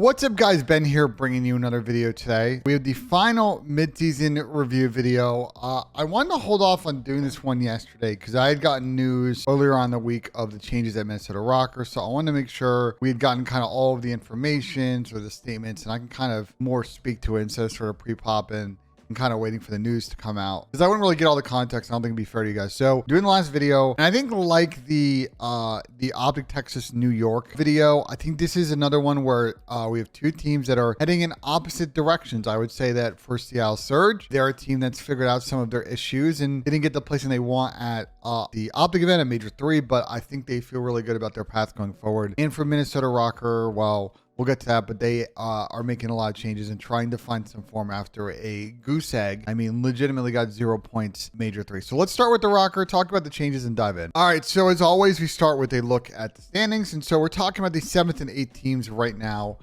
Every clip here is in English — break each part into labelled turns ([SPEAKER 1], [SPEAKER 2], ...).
[SPEAKER 1] What's up, guys? Ben here, bringing you another video today. We have the final mid-season review video. I wanted to hold off on doing this one yesterday because I had gotten news earlier on the week of the changes at Minnesota ROKKR, so I wanted to make sure we had gotten kind of all of the information, sort of the statements, and I can kind of more speak to it instead of sort of pre-popping and kind of waiting for the news to come out, because I wouldn't really get all the context. I don't think it'd be fair to you guys. So doing the last video, and I think like the Optic Texas New York video, I think this is another one where we have two teams that are heading in opposite directions. I would say that for Seattle Surge, they're a team that's figured out some of their issues and didn't get the placing they want at the Optic event at Major 3, but I think they feel really good about their path going forward. And for Minnesota ROKKR, well, we'll get to that, but they are making a lot of changes and trying to find some form after a goose egg. I mean, legitimately got 0 points Major 3. So let's start with the ROKKR, talk about the changes and dive in. All right, so as always, we start with a look at the standings. And so we're talking about the 7th and 8th teams right now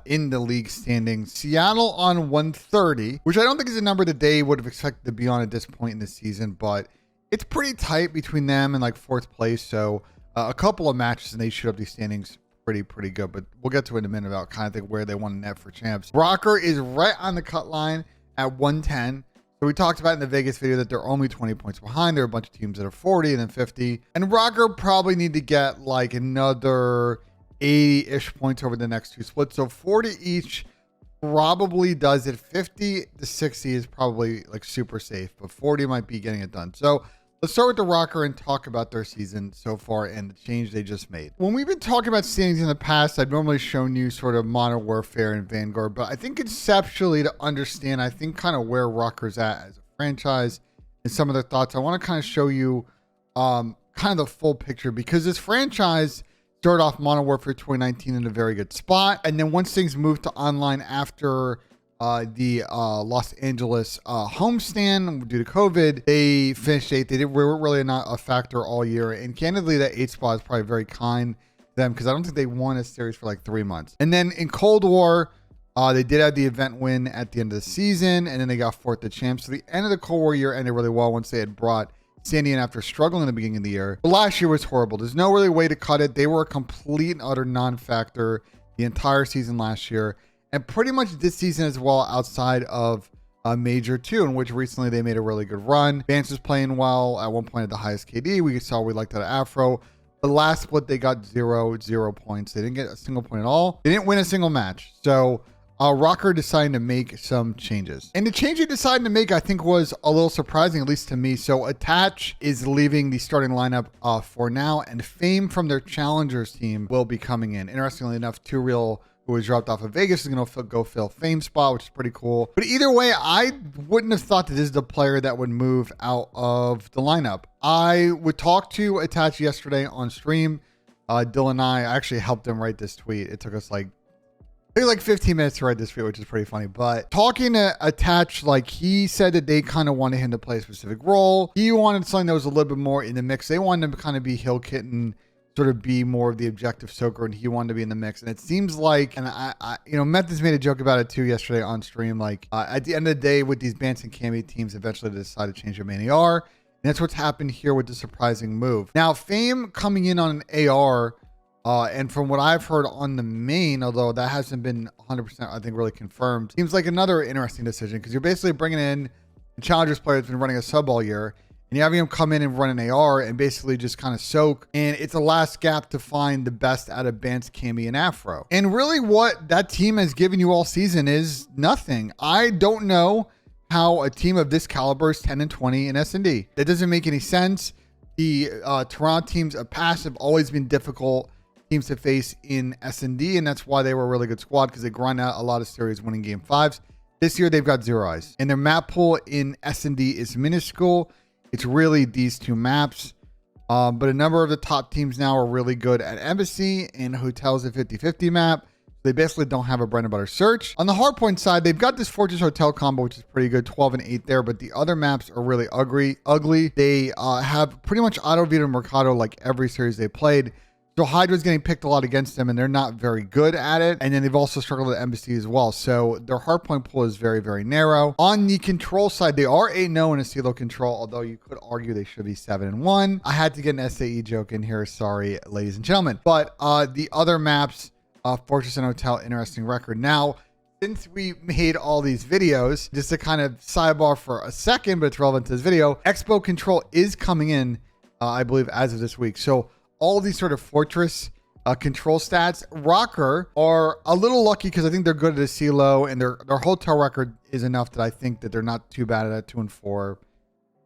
[SPEAKER 1] in the league standings. Seattle on 130, which I don't think is a number that they would have expected to be on at this point in the season, but it's pretty tight between them and like 4th place. So a couple of matches and they shoot up these standings pretty good, but we'll get to it in a minute about kind of think where they want to net for champs. ROKKR is right on the cut line at 110. So we talked about in the Vegas video that they're only 20 points behind. There are a bunch of teams that are 40 and then 50. And ROKKR probably need to get like another 80-ish points over the next two splits. So 40 each probably does it. 50 to 60 is probably like super safe, but 40 might be getting it done. So let's start with the ROKKR and talk about their season so far and the change they just made. When we've been talking about standings in the past, I've normally shown you sort of Modern Warfare and Vanguard, but I think conceptually to understand, I think kind of where ROKKR's at as a franchise and some of their thoughts, I want to kind of show you kind of the full picture, because this franchise started off Modern Warfare 2019 in a very good spot. And then once things moved to online after the Los Angeles homestand due to COVID, they finished 8th. They were really not a factor all year. And candidly, that 8th spot is probably very kind to them, because I don't think they won a series for like 3 months. And then in Cold War, they did have the event win at the end of the season, and then they got 4th at champs. So the end of the Cold War year ended really well once they had brought Sandy in after struggling in the beginning of the year. But last year was horrible. There's no really way to cut it. They were a complete and utter non-factor the entire season last year. And pretty much this season as well, outside of Major 2, in which recently they made a really good run. Vance was playing well at one point at the highest KD. We saw we liked that Afro. The last split, they got 0 points. They didn't get a single point at all. They didn't win a single match. So ROKKR decided to make some changes. And the change they decided to make, I think, was a little surprising, at least to me. So Attach is leaving the starting lineup for now, and Fame from their Challengers team will be coming in. Interestingly enough, Two Real, who was dropped off of Vegas, is going to go fill Fame spot, which is pretty cool. But either way, I wouldn't have thought that this is the player that would move out of the lineup. I would talk to Attach yesterday on stream. Dylan and I actually helped him write this tweet. It took us like 15 minutes to write this tweet, which is pretty funny. But talking to Attach, like, he said that they kind of wanted him to play a specific role. He wanted something that was a little bit more in the mix. They wanted him to kind of be Hill Kitten, sort of be more of the objective soaker, and he wanted to be in the mix. And it seems like, and I Method's made a joke about it too yesterday on stream, like at the end of the day with these Bance and Cammy teams, eventually they decide to change their main AR. And that's what's happened here with the surprising move. Now, Fame coming in on an AR, and from what I've heard on the main, although that hasn't been 100%, I think, really confirmed, seems like another interesting decision, because you're basically bringing in a Challengers player that's been running a sub all year, and you're having him come in and run an AR and basically just kind of soak. And it's a last gap to find the best out of Bance, Cammy, and Afro. And really what that team has given you all season is nothing. I don't know how a team of this caliber is 10 and 20 in S&D. That doesn't make any sense. The Toronto teams of past have always been difficult teams to face in S&D, and that's why they were a really good squad, because they grind out a lot of series winning game 5s. This year they've got 0 eyes. And their map pool in S&D is minuscule. It's really these two maps, but a number of the top teams now are really good at Embassy and Hotels at 50-50 map. They basically don't have a bread and butter search. On the hardpoint side, they've got this Fortress Hotel combo, which is pretty good, 12 and 8 there, but the other maps are really ugly. They have pretty much Auto Vita and Mercado like every series they played. So Hydra's getting picked a lot against them, and they're not very good at it. And then they've also struggled at Embassy as well. So their hardpoint pool is very narrow. On the control side, they are 8-0 in a CDL control, although you could argue they should be 7-1. I had to get an SAE joke in here. Sorry, ladies and gentlemen. But the other maps, Fortress and Hotel, interesting record. Now, since we made all these videos, just to kind of sidebar for a second, but it's relevant to this video, Expo Control is coming in, I believe, as of this week. So all these sort of Fortress control stats, ROKKR are a little lucky because I think they're good at a CLO, and their hotel record is enough that I think that they're not too bad at it. 2-4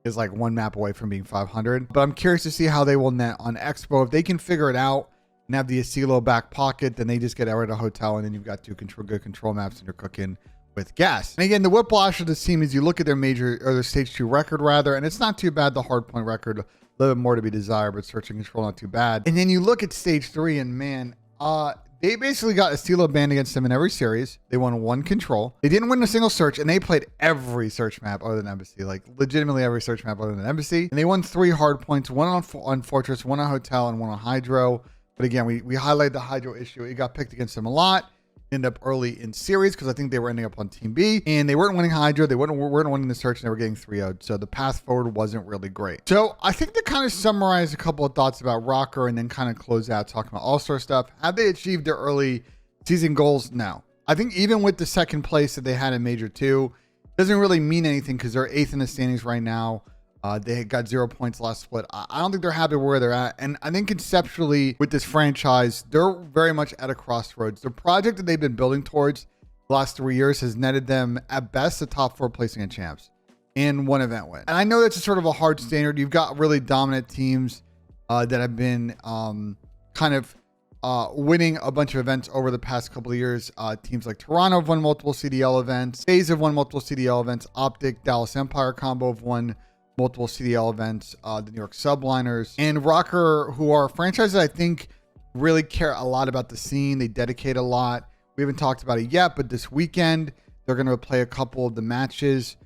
[SPEAKER 1] is like one map away from being 500. But I'm curious to see how they will net on Expo. If they can figure it out and have the Asilo back pocket, then they just get out of the hotel, and then you've got two good control maps, and you're cooking with gas. And again, the whiplash of this team is you look at their major, or their stage 2 record rather, and it's not too bad. The hard point record, a little bit more to be desired, but search and control not too bad. And then you look at stage 3, and man, they basically got Asilo banned against them in every series. They won 1 control. They didn't win a single search, and they played every search map other than Embassy, like legitimately every search map other than Embassy. And they won 3 hard points, 1 on Fortress, 1 on Hotel, and 1 on Hydro. But again, we highlighted the Hydro issue. It got picked against them a lot. Ended up early in series because I think they were ending up on Team B, and they weren't winning Hydro. They weren't winning the search, and they were getting 3-0'd. So the path forward wasn't really great. So I think to kind of summarize a couple of thoughts about ROKKR and then kind of close out talking about All-Star stuff. Have they achieved their early season goals? No. I think even with the second place that they had in Major 2, doesn't really mean anything because they're 8th in the standings right now. They got 0 points last split. I don't think they're happy where they're at. And I think conceptually with this franchise, they're very much at a crossroads. The project that they've been building towards the last 3 years has netted them at best a top 4 placing in champs in 1 event win. And I know that's a sort of a hard standard. You've got really dominant teams that have been winning a bunch of events over the past couple of years. Teams like Toronto have won multiple CDL events. FaZe have won multiple CDL events. Optic, Dallas Empire combo have won multiple CDL events, the New York Subliners, and ROKKR, who are franchises I think really care a lot about the scene. They dedicate a lot. We haven't talked about it yet, but this weekend they're going to play a couple of the matches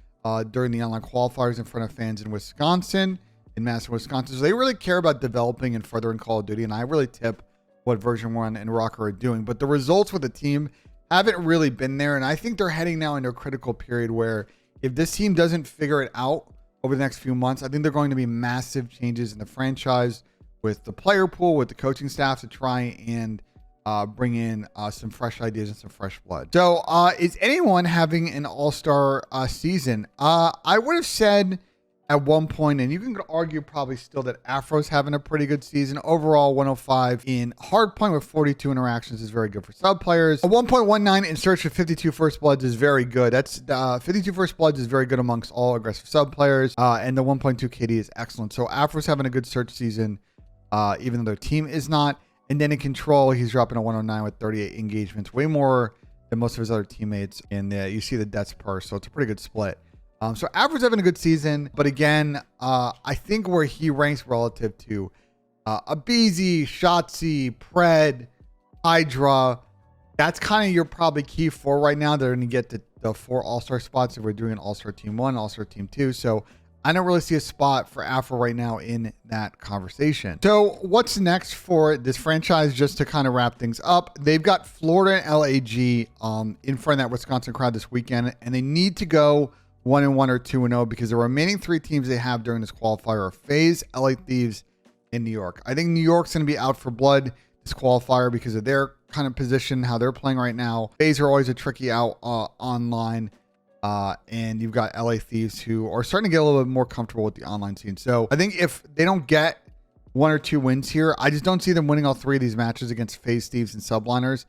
[SPEAKER 1] during the online qualifiers in front of fans in Wisconsin, in Madison, Wisconsin. So they really care about developing and furthering Call of Duty, and I really tip what version 1 and ROKKR are doing. But the results with the team haven't really been there, and I think they're heading now into a critical period where if this team doesn't figure it out over the next few months, I think they're going to be massive changes in the franchise with the player pool, with the coaching staff to try and bring in some fresh ideas and some fresh blood. So is anyone having an all-star season? I would have said at one point, and you can argue probably still, that Afro's having a pretty good season. Overall, 105 in hardpoint with 42 interactions is very good for sub players. A 1.19 in search with 52 first bloods is very good. That's 52 first bloods is very good amongst all aggressive sub players. And the 1.2 KD is excellent. So Afro's having a good search season, even though their team is not. And then in control, he's dropping a 109 with 38 engagements, way more than most of his other teammates. And you see the deaths per, so it's a pretty good split. So Afro's having a good season, but again, I think where he ranks relative to Abizi, Shotzi, Pred, Hydra, that's kind of your probably key 4 right now. They're going to get the 4 all-star spots if we're doing an all-star team 1, all-star team 2. So I don't really see a spot for Afro right now in that conversation. So what's next for this franchise, just to kind of wrap things up? They've got Florida and LAG in front of that Wisconsin crowd this weekend, and they need to go 1-1 or 2-0 because the remaining 3 teams they have during this qualifier are FaZe, LA Thieves, and New York. I think New York's going to be out for blood this qualifier because of their kind of position, how they're playing right now. FaZe are always a tricky out online. And you've got LA Thieves who are starting to get a little bit more comfortable with the online scene. So I think if they don't get 1 or 2 wins here, I just don't see them winning all 3 of these matches against FaZe, Thieves, and Subliners.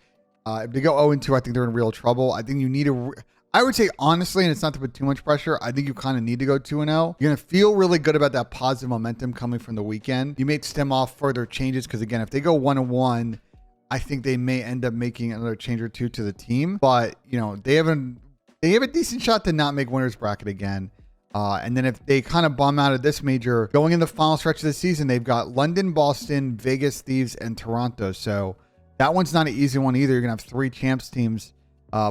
[SPEAKER 1] If they go 0-2, I think they're in real trouble. I think you need I would say honestly, and it's not to put too much pressure, I think you kind of need to go 2-0. You're going to feel really good about that positive momentum coming from the weekend. You may stem off further changes because, again, if they go 1-1, I think they may end up making another change or 2 to the team. But, you know, they have a decent shot to not make winner's bracket again. And then if they kind of bum out of this major, going in the final stretch of the season, they've got London, Boston, Vegas, Thieves, and Toronto. So that one's not an easy one either. You're going to have 3 champs teams.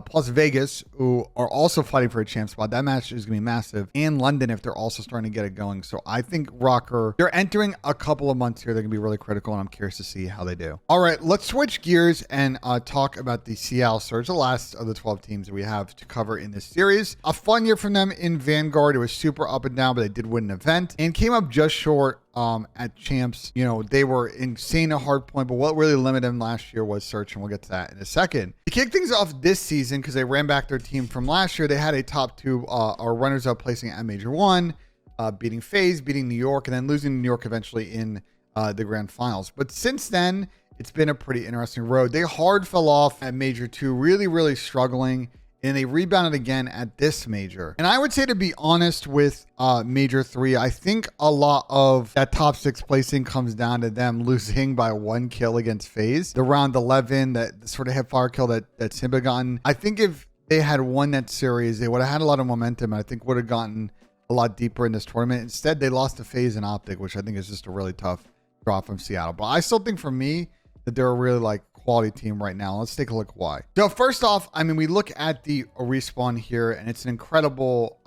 [SPEAKER 1] Plus Vegas, who are also fighting for a champ spot. That match is going to be massive. And London, if they're also starting to get it going. So I think ROKKR, they're entering a couple of months here. They're going to be really critical, and I'm curious to see how they do. All right, let's switch gears and talk about the CL Surge, the last of the 12 teams that we have to cover in this series. A fun year from them in Vanguard. It was super up and down, but they did win an event and came up just short at champs, you know, they were insane at hard point, but what really limited them last year was search, and we'll get to that in a second. To kick things off this season, because they ran back their team from last year, they had a top two or runners up placing at Major 1, beating FaZe, beating New York, and then losing New York eventually in the grand finals. But since then, it's been a pretty interesting road. They hard fell off at Major 2, really struggling, and they rebounded again at this major. And I would say, to be honest, with Major 3, I think a lot of that top 6 placing comes down to them losing by 1 kill against FaZe. The round 11, that sort of hip fire kill that Simba gotten. I think if they had won that series, they would have had a lot of momentum, and I think would have gotten a lot deeper in this tournament. Instead, they lost to FaZe and Optic, which I think is just a really tough draw from Seattle. But I still think, for me, that they're a really quality team right now. Let's take a look why. So first off, I mean, we look at the respawn here, and it's an incredible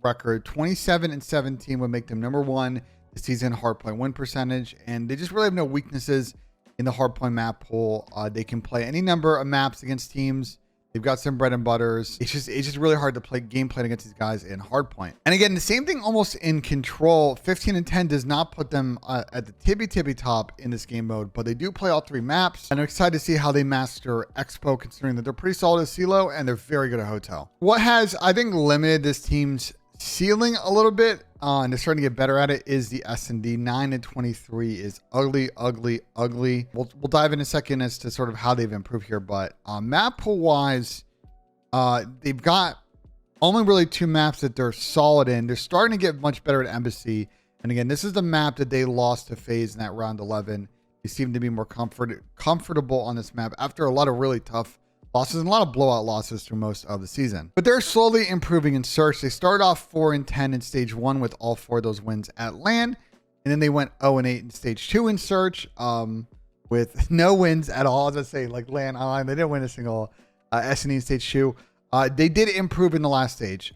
[SPEAKER 1] record. 27-17 would make them #1 this season hardpoint win percentage, and they just really have no weaknesses in the hardpoint map pool. They can play any number of maps against teams. They've got some bread and butters. It's just really hard to play gameplay against these guys in hardpoint. And again, the same thing almost in control. 15-10 does not put them at the tippy top in this game mode, but they do play all 3 maps. And I'm excited to see how they master Expo, considering that they're pretty solid at CeeLo and they're very good at Hotel. What has, I think, limited this team's ceiling a little bit, and they're starting to get better at it, is the S&D. 9-23 is ugly. We'll dive in a second as to sort of how they've improved here, but map pool wise, they've got only really 2 maps that they're solid in. They're starting to get much better at Embassy, and again, this is the map that they lost to FaZe in that round 11. They seem to be more comfortable on this map after a lot of really tough losses and a lot of blowout losses through most of the season. But they're slowly improving in search. They started off 4-10 in stage 1 with all 4 of those wins at LAN, and then they went 0-8 in stage 2 in search with no wins at all. As I say, like LAN online, they didn't win a single S&E in stage 2. They did improve in the last stage,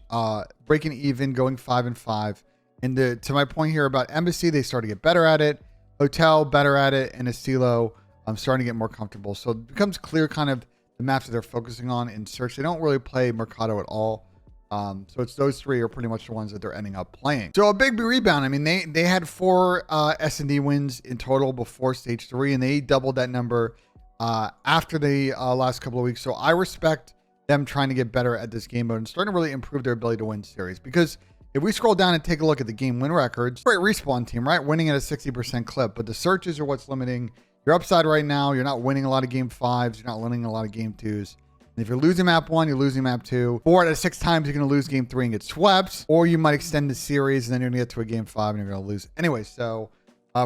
[SPEAKER 1] breaking even, going 5-5. And to my point here about Embassy, they started to get better at it. Hotel, better at it, and Estilo, starting to get more comfortable. So it becomes clear kind of the maps that they're focusing on in search. They don't really play Mercado at all. So it's those 3 are pretty much the ones that they're ending up playing. So a big rebound. I mean, they had 4 S&D wins in total before stage 3, and they doubled that number after the last couple of weeks. So I respect them trying to get better at this game mode and starting to really improve their ability to win series. Because if we scroll down and take a look at the game win records, great respawn team, right? Winning at a 60% clip, but the searches are what's limiting your upside right now. You're not winning a lot of game 5s. You're not winning a lot of game 2s. And if you're losing map 1, you're losing map 2. 4 out of 6 times, you're going to lose game 3 and get swept. Or you might extend the series and then you're going to get to a game 5 and you're going to lose. Anyway, so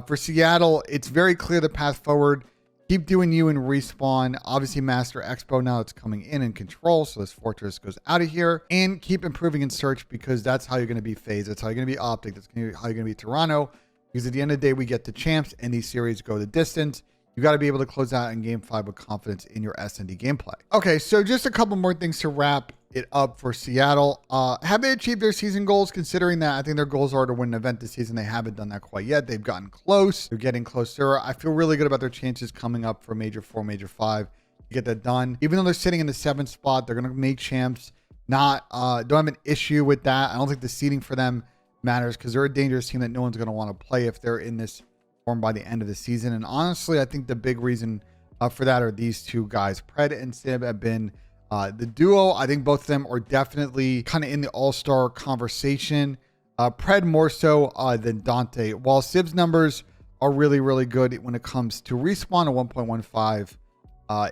[SPEAKER 1] for Seattle, it's very clear the path forward. Keep doing you in respawn. Obviously, master Expo now it's coming in control. So this Fortress goes out of here. And keep improving in search, because that's how you're going to be FaZe. That's how you're going to be Optic. That's how you're going to be Toronto. Because at the end of the day, we get to champs and these series go the distance. You got to be able to close out in game 5 with confidence in your S&D gameplay. Okay, so just a couple more things to wrap it up for Seattle. Have they achieved their season goals? Considering that I think their goals are to win an event this season, they haven't done that quite yet. They've gotten close. They're getting closer. I feel really good about their chances coming up for Major 4, Major 5 to get that done. Even though they're sitting in the 7th spot, they're going to make champs. Don't have an issue with that. I don't think the seeding for them matters, because they're a dangerous team that no one's going to want to play if they're in this form by the end of the season. And honestly, I think the big reason for that are these 2 guys. Pred and Sib have been the duo. I think both of them are definitely kind of in the all-star conversation. Pred more so than Dante. While Sib's numbers are really good when it comes to respawn, a 1.15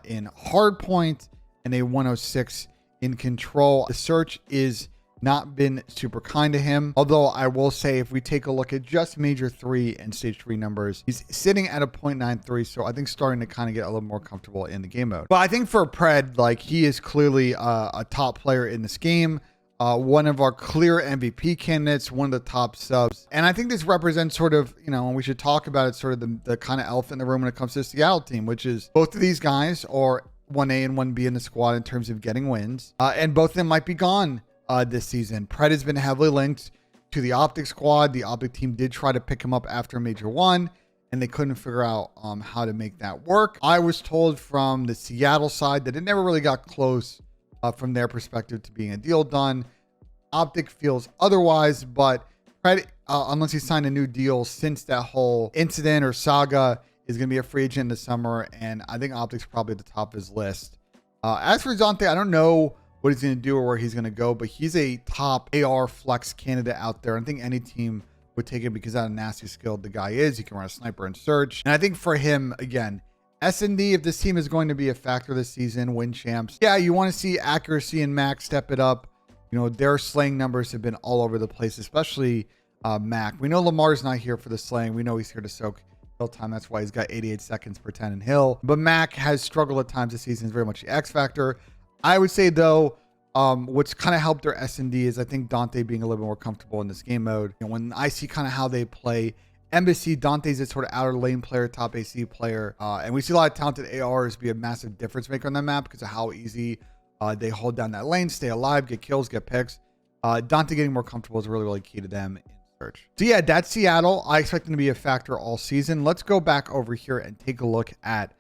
[SPEAKER 1] in hardpoint and a 106 in control. The search is not been super kind to him. Although I will say, if we take a look at just Major 3 and Stage 3 numbers, he's sitting at a 0.93. So I think starting to kind of get a little more comfortable in the game mode. But I think for Pred, like, he is clearly a top player in this game. One of our clear MVP candidates, one of the top subs. And I think this represents sort of, you know, and we should talk about it, sort of the kind of elephant in the room when it comes to the Seattle team, which is both of these guys are 1A and 1B in the squad in terms of getting wins. And both of them might be gone this season. Pred has been heavily linked to the Optic squad. The Optic team did try to pick him up after Major 1, and they couldn't figure out how to make that work. I was told from the Seattle side that it never really got close from their perspective to being a deal done. Optic feels otherwise, but unless he signed a new deal since that whole incident or saga, is going to be a free agent in the summer. And I think Optic's probably at the top of his list. As for Dante, I don't know what he's going to do or where he's going to go, but he's a top AR flex candidate out there. I think any team would take him because of how nasty skilled the guy is. He can run a sniper and search. And I think for him, again, S&D, if this team is going to be a factor this season, win champs, yeah, you want to see accuracy and Mac step it up. You know, their slaying numbers have been all over the place, especially Mac. We know Lamar's not here for the slaying. We know he's here to soak hill time. That's why he's got 88 seconds per 10 in hill. But Mac has struggled at times this season. Is very much the X factor. I would say, though, what's kind of helped their S&D is I think Dante being a little bit more comfortable in this game mode. You know, when I see kind of how they play Embassy, Dante's a sort of outer lane player, top AC player. And we see a lot of talented ARs be a massive difference maker on that map because of how easy they hold down that lane, stay alive, get kills, get picks. Dante getting more comfortable is really, really key to them in search. So yeah, that's Seattle. I expect them to be a factor all season. Let's go back over here and take a look at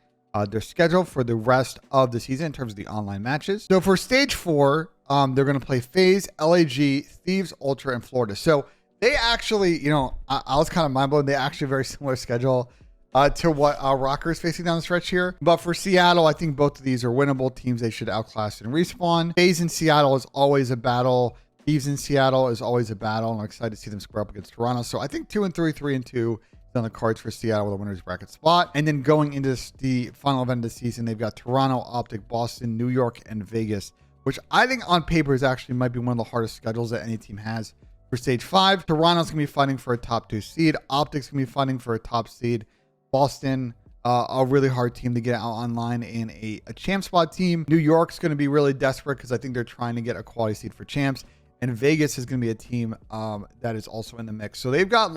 [SPEAKER 1] their schedule for the rest of the season in terms of the online matches. So for stage 4, they're going to play FaZe, LAG, Thieves, Ultra, and Florida. So they actually, you know, I was kind of mind blown. They actually very similar schedule to what ROKKR is facing down the stretch here. But for Seattle, I think both of these are winnable teams. They should outclass and respawn. FaZe in Seattle is always a battle. Thieves in Seattle is always a battle. And I'm excited to see them square up against Toronto. So I think 2-3, 3-2 is on the cards for Seattle with a winner's bracket spot. And then going into the final event of the season, they've got Toronto, Optic, Boston, New York, and Vegas, which I think on paper is actually might be one of the hardest schedules that any team has. For stage 5, Toronto's going to be fighting for a top 2 seed. Optic's going to be fighting for a top seed. Boston, a really hard team to get out online in a champ spot team. New York's going to be really desperate because I think they're trying to get a quality seed for champs. And Vegas is going to be a team that is also in the mix. So they've got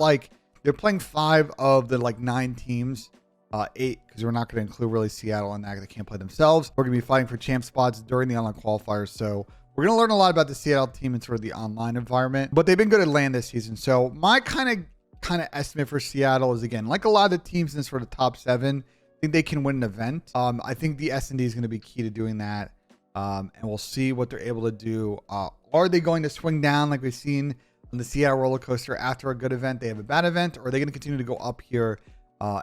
[SPEAKER 1] they're playing 5 of the 9 teams. 8, because we're not going to include really Seattle and that. They can't play themselves. We're going to be fighting for champ spots during the online qualifiers. So we're going to learn a lot about the Seattle team and sort of the online environment, but they've been good at LAN this season. So my kind of estimate for Seattle is, again, like a lot of the teams in sort of top 7, I think they can win an event. I think the S&D is going to be key to doing that. And we'll see what they're able to do. Are they going to swing down like we've seen on the Seattle roller coaster after a good event? They have a bad event, or are they going to continue to go up here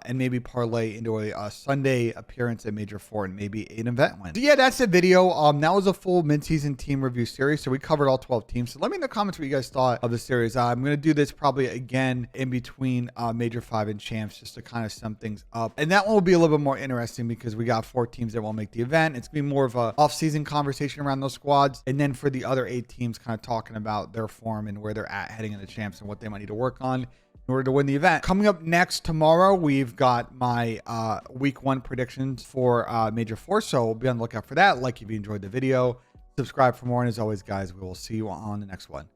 [SPEAKER 1] and maybe parlay into a Sunday appearance at Major 4 and maybe an event win? So yeah, that's the video. That was a full mid-season team review series. So we covered all 12 teams. So let me in the comments what you guys thought of the series. I'm going to do this probably again in between Major 5 and champs just to kind of sum things up. And that one will be a little bit more interesting because we got 4 teams that won't make the event. It's going to be more of a off-season conversation around those squads. And then for the other 8 teams, kind of talking about their form and where they're at heading into champs and what they might need to work on in order to win the event. Coming up next tomorrow, we've got my week 1 predictions for Major 4. So be on the lookout for that. Like if you enjoyed the video, subscribe for more. And as always, guys, we will see you on the next one.